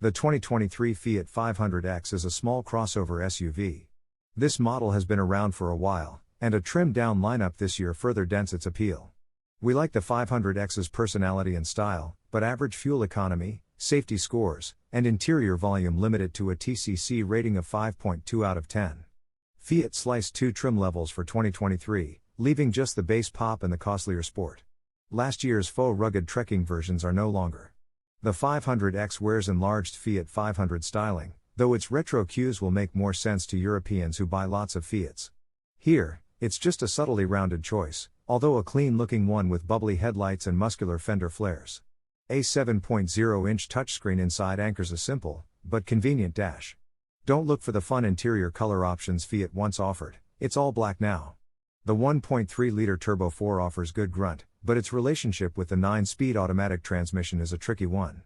The 2023 Fiat 500X is a small crossover SUV. This model has been around for a while, and a trimmed-down lineup this year further dents its appeal. We like the 500X's personality and style, but average fuel economy, safety scores, and interior volume limit it to a TCC rating of 5.2 out of 10. Fiat sliced two trim levels for 2023, leaving just the base pop and the costlier sport. Last year's faux rugged trekking versions are no longer. The 500X wears enlarged Fiat 500 styling, though its retro cues will make more sense to Europeans who buy lots of Fiats. Here, it's just a subtly rounded choice, although a clean-looking one with bubbly headlights and muscular fender flares. A 7.0-inch touchscreen inside anchors a simple, but convenient dash. Don't look for the fun interior color options Fiat once offered, it's all black now. The 1.3-liter Turbo 4 offers good grunt, but its relationship with the 9-speed automatic transmission is a tricky one.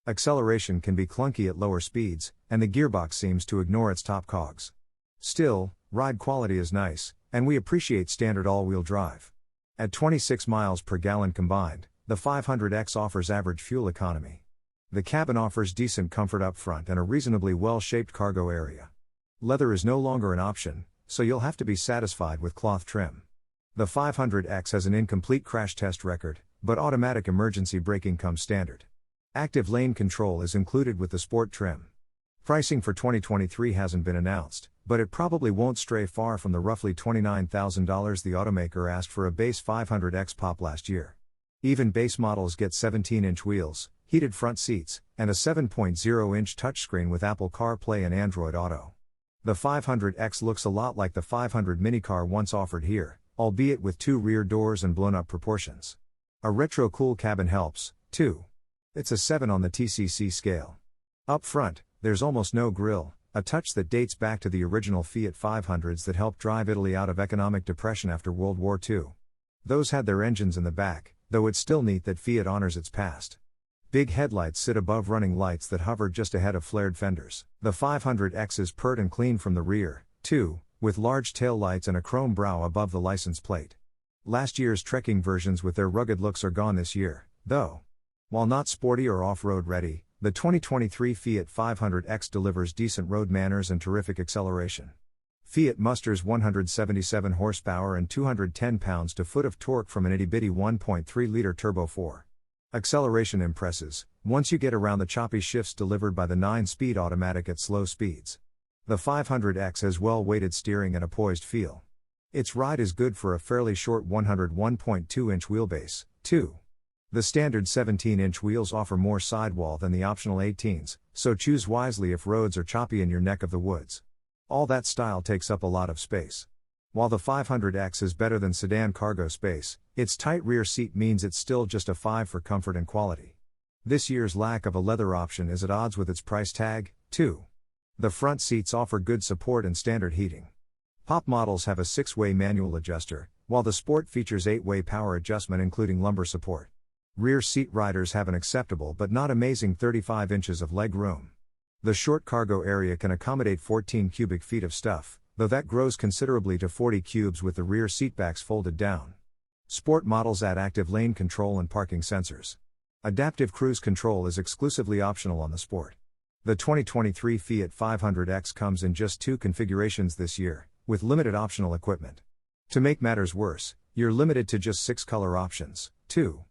Acceleration can be clunky at lower speeds, and the gearbox seems to ignore its top cogs. Still, ride quality is nice, and we appreciate standard all-wheel drive. At 26 miles per gallon combined, the 500X offers average fuel economy. The cabin offers decent comfort up front and a reasonably well-shaped cargo area. Leather is no longer an option, so you'll have to be satisfied with cloth trim. The 500X has an incomplete crash test record, but automatic emergency braking comes standard. Active lane control is included with the sport trim. Pricing for 2023 hasn't been announced, but it probably won't stray far from the roughly $29,000 the automaker asked for a base 500X pop last year. Even base models get 17-inch wheels, heated front seats, and a 7.0-inch touchscreen with Apple CarPlay and Android Auto. The 500X looks a lot like the 500 minicar once offered here, albeit with two rear doors and blown-up proportions. A retro-cool cabin helps, too. It's a 7 on the TCC scale. Up front, there's almost no grille, a touch that dates back to the original Fiat 500s that helped drive Italy out of economic depression after World War II. Those had their engines in the back, though it's still neat that Fiat honors its past. Big headlights sit above running lights that hover just ahead of flared fenders. The 500X is pert and clean from the rear, too, with large tail lights and a chrome brow above the license plate. Last year's trekking versions with their rugged looks are gone this year, though. While not sporty or off-road ready, the 2023 Fiat 500X delivers decent road manners and terrific acceleration. Fiat musters 177 horsepower and 210 pounds-to-foot of torque from an itty-bitty 1.3-liter Turbo 4. Acceleration impresses, once you get around the choppy shifts delivered by the 9-speed automatic at slow speeds. The 500X has well-weighted steering and a poised feel. Its ride is good for a fairly short 101.2-inch wheelbase, too. The standard 17-inch wheels offer more sidewall than the optional 18s, so choose wisely if roads are choppy in your neck of the woods. All that style takes up a lot of space. While the 500X is better than sedan cargo space, its tight rear seat means it's still just a 5 for comfort and quality. This year's lack of a leather option is at odds with its price tag, too. The front seats offer good support and standard heating. Pop models have a 6-way manual adjuster, while the Sport features 8-way power adjustment including lumbar support. Rear seat riders have an acceptable but not amazing 35 inches of leg room. The short cargo area can accommodate 14 cubic feet of stuff, though that grows considerably to 40 cubes with the rear seatbacks folded down. Sport models add active lane control and parking sensors. Adaptive cruise control is exclusively optional on the Sport. The 2023 Fiat 500X comes in just 2 configurations this year, with limited optional equipment. To make matters worse, you're limited to just 6 color options, too.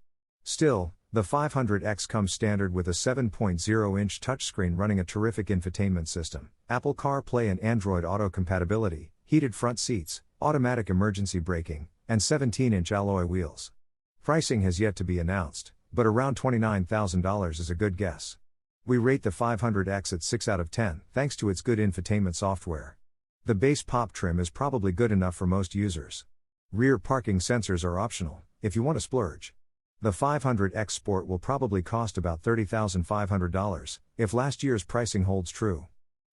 Still, the 500X comes standard with a 7.0-inch touchscreen running a terrific infotainment system, Apple CarPlay and Android Auto compatibility, heated front seats, automatic emergency braking, and 17-inch alloy wheels. Pricing has yet to be announced, but around $29,000 is a good guess. We rate the 500X at 6 out of 10, thanks to its good infotainment software. The base pop trim is probably good enough for most users. Rear parking sensors are optional, if you want to splurge. The 500X Sport will probably cost about $30,500, if last year's pricing holds true.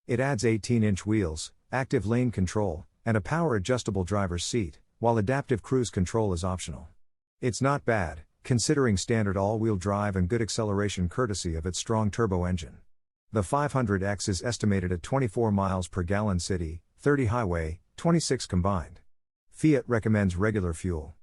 It adds 18-inch wheels, active lane control, and a power-adjustable driver's seat, while adaptive cruise control is optional. It's not bad, considering standard all-wheel drive and good acceleration courtesy of its strong turbo engine. The 500X is estimated at 24 miles per gallon city, 30 highway, 26 combined. Fiat recommends regular fuel.